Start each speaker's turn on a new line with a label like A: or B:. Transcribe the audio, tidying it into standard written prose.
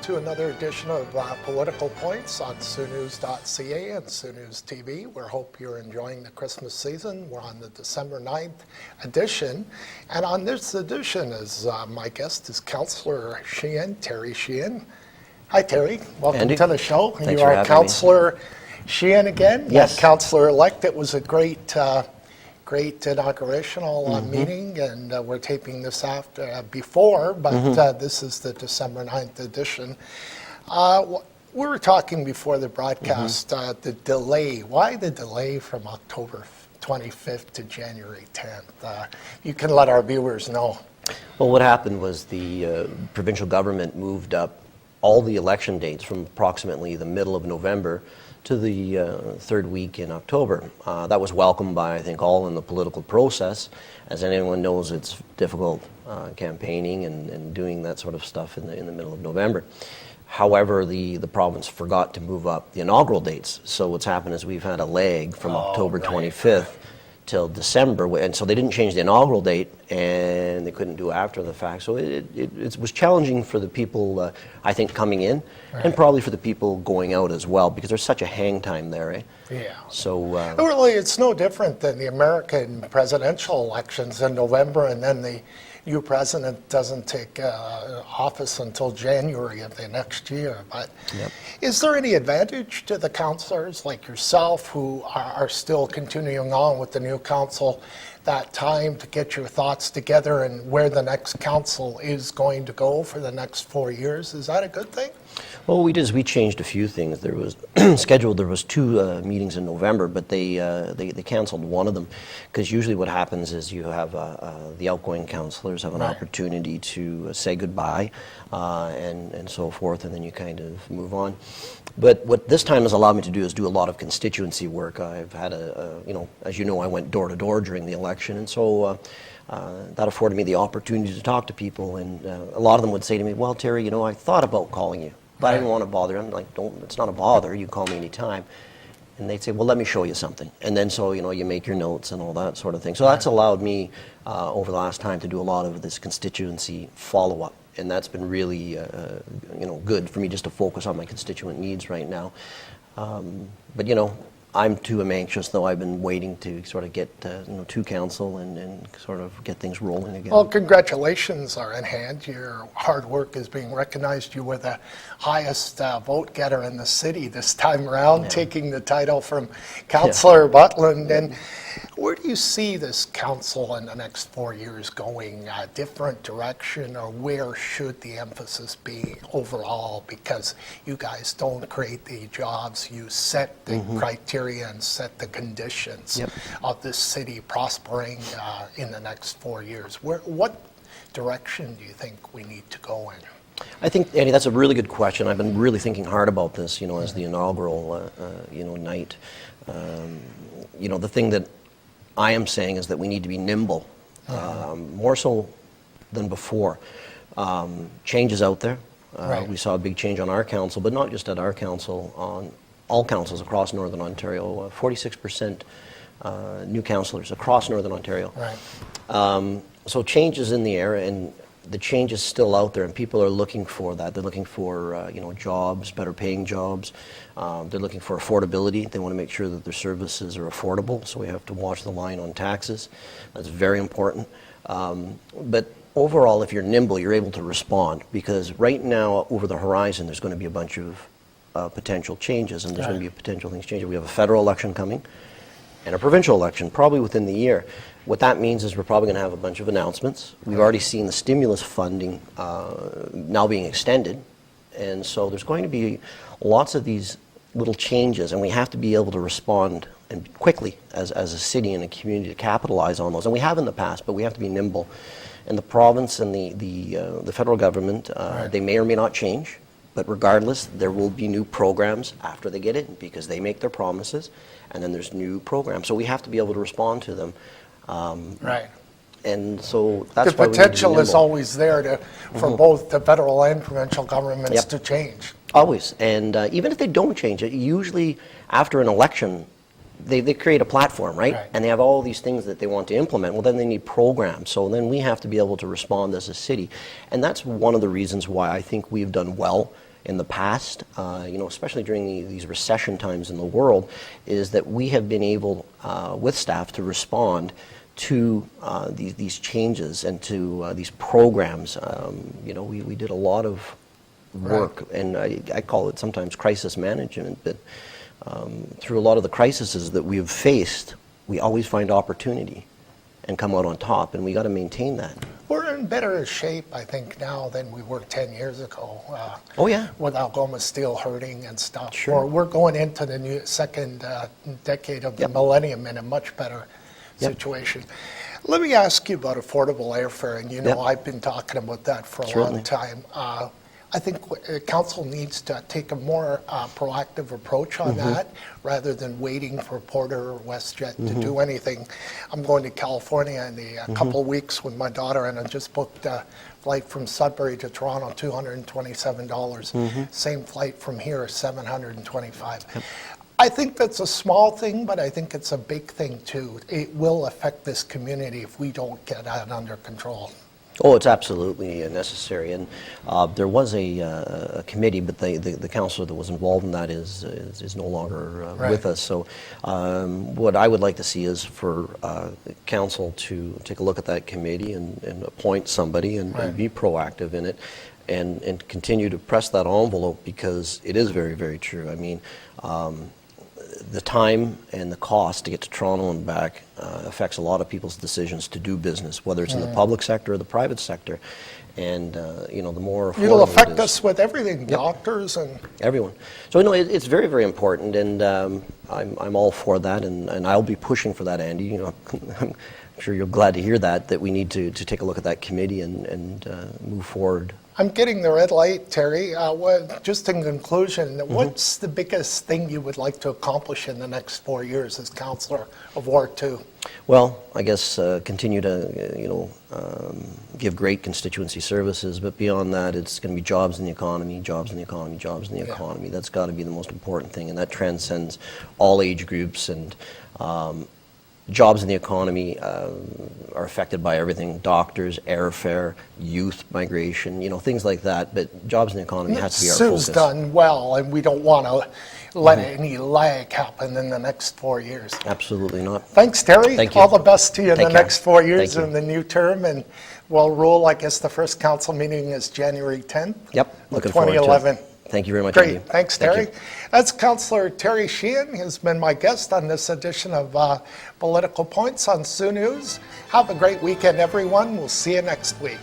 A: to another edition of Political Points on SooNews.ca and SooNews TV. We hope you're enjoying the Christmas season. We're on the December 9th edition. And on this edition, my guest is Councillor Sheehan, Terry Sheehan. Hi, Terry. Welcome
B: Andy.
A: to the show.
B: Thanks
A: you
B: for
A: are
B: having
A: Councillor Sheehan again?
B: Yes.
A: Councillor-elect. It was a great inaugurational meeting, and we're taping this before, but this is the December 9th edition. We were talking before the broadcast, the delay. Why the delay from October 25th to January 10th? You can let our viewers know.
B: Well, what happened was the provincial government moved up all the election dates from approximately the middle of November to the third week in October. That was welcomed by, I think, all in the political process. As anyone knows, it's difficult campaigning and doing that sort of stuff in the middle of November. However, the province forgot to move up the inaugural dates. So what's happened is we've had a lag from October 25th till December, and so they didn't change the inaugural date, and they couldn't do it after the fact. So it was challenging for the people, I think, coming in, and probably for the people going out as well, because there's such a hang time there, eh?
A: Yeah.
B: So
A: really, it's no different than the American presidential elections in November, and then the new president doesn't take office until January of the next year. But is there any advantage to the councillors like yourself who are still continuing on with the new council, that time to get your thoughts together and where the next council is going to go for the next 4 years? Is that a good thing?
B: Well, we changed a few things. There was scheduled. There was two meetings in November, but they canceled one of them, because usually what happens is you have the outgoing councillors have an opportunity to say goodbye and so forth, and then you kind of move on. But what this time has allowed me to do is do a lot of constituency work. I've had as you know, I went door to door during the election, and so. That afforded me the opportunity to talk to people, and a lot of them would say to me, "Well, Terry, I thought about calling you, but I didn't want to bother." I'm like, "Don't. It's not a bother. You call me anytime." And they'd say, "Well, let me show you something." And then so you make your notes and all that sort of thing. So that's allowed me over the last time to do a lot of this constituency follow-up, and that's been really good for me just to focus on my constituent needs right now. But I'm too anxious, though. I've been waiting to sort of get to council and sort of get things rolling again.
A: Well, congratulations are in hand. Your hard work is being recognized. You were the highest vote getter in the city this time around, taking the title from Councillor Butland. And where do you see this council in the next 4 years going? A different direction, or where should the emphasis be overall? Because you guys don't create the jobs, you set the criteria and set the conditions of this city prospering in the next 4 years. What direction do you think we need to go in?
B: I think, Andy, that's a really good question. I've been really thinking hard about this, as the inaugural, night. The thing that I am saying is that we need to be nimble, more so than before. Change is out there. We saw a big change on our council, but not just at our council, on all councils across Northern Ontario. 46% new councillors across Northern Ontario. So change is in the air, and the change is still out there, and people are looking for that. They're looking for jobs, better paying jobs. They're looking for affordability. They want to make sure that their services are affordable, so we have to watch the line on taxes. That's very important. But overall, if you're nimble, you're able to respond, because right now, over the horizon, there's going to be a bunch of potential changes, and there's going to be potential things changing. We have a federal election coming and a provincial election probably within the year. What that means is we're probably going to have a bunch of announcements. We've already seen the stimulus funding now being extended, and so there's going to be lots of these little changes, and we have to be able to respond and quickly as a city and a community to capitalize on those. And we have in the past, but we have to be nimble. And the province and the federal government, they may or may not change, but regardless, there will be new programs after they get in, because they make their promises, and then there's new programs. So we have to be able to respond to them. And so that's
A: the
B: why
A: potential is always there for both the federal and provincial governments to change.
B: Always. And even if they don't change it, usually after an election, they create a platform, right? And they have all these things that they want to implement. Well, then they need programs. So then we have to be able to respond as a city. And that's one of the reasons why I think we've done well in the past, especially during these recession times in the world, is that we have been able, with staff, to respond to these changes and to these programs. We did a lot of work, right. And I call it sometimes crisis management, but through a lot of the crises that we've faced, we always find opportunity and come out on top, and we got to maintain that.
A: We're in better shape, I think, now than we were 10 years ago.
B: Oh, yeah.
A: With Algoma Steel hurting and stuff.
B: Sure.
A: Or we're going into the second decade of the millennium in a much better situation. Let me ask you about affordable airfare, and I've been talking about that for a long time. I think council needs to take a more proactive approach on that rather than waiting for Porter or WestJet to do anything. I'm going to California in a couple of weeks with my daughter, and I just booked a flight from Sudbury to Toronto, $227. Same flight from here, $725. I think that's a small thing, but I think it's a big thing too. It will affect this community if we don't get that under control.
B: Oh, it's absolutely necessary, and there was a committee, but the councillor that was involved in that is no longer with us. So what I would like to see is for council to take a look at that committee and appoint somebody and be proactive in it, and continue to press that envelope, because it is very, very true. I mean, the time and the cost to get to Toronto and back affects a lot of people's decisions to do business, whether it's in the public sector or the private sector. And the more affordable
A: it'll affect
B: it is,
A: us with everything, doctors and
B: everyone. So it's very, very important, and I'm all for that, and I'll be pushing for that, Andy. I'm sure you're glad to hear that we need to take a look at that committee and move forward.
A: I'm getting the red light, Terry. Just in conclusion, what's the biggest thing you would like to accomplish in the next 4 years as councillor of Ward 2?
B: Well, I guess continue to give great constituency services, but beyond that, it's going to be jobs in the economy, jobs in the economy, jobs in the economy. That's got to be the most important thing, and that transcends all age groups. And jobs in the economy are affected by everything: doctors, airfare, youth migration, things like that. But jobs in the economy has to be our focus.
A: Sue's done well, and we don't want to let any lag happen in the next 4 years.
B: Absolutely not.
A: Thanks, Terry.
B: Thank you.
A: All the best to you in the next 4 years
B: Thank
A: in the new term. And we'll rule, I guess the first council meeting is January 10th.
B: Yep, looking forward to it.
A: 2011.
B: Thank you very much,
A: Great.
B: Andy.
A: Thanks, Terry. That's Councillor Terry Sheehan. He has been my guest on this edition of Political Points on Sioux News. Have a great weekend, everyone. We'll see you next week.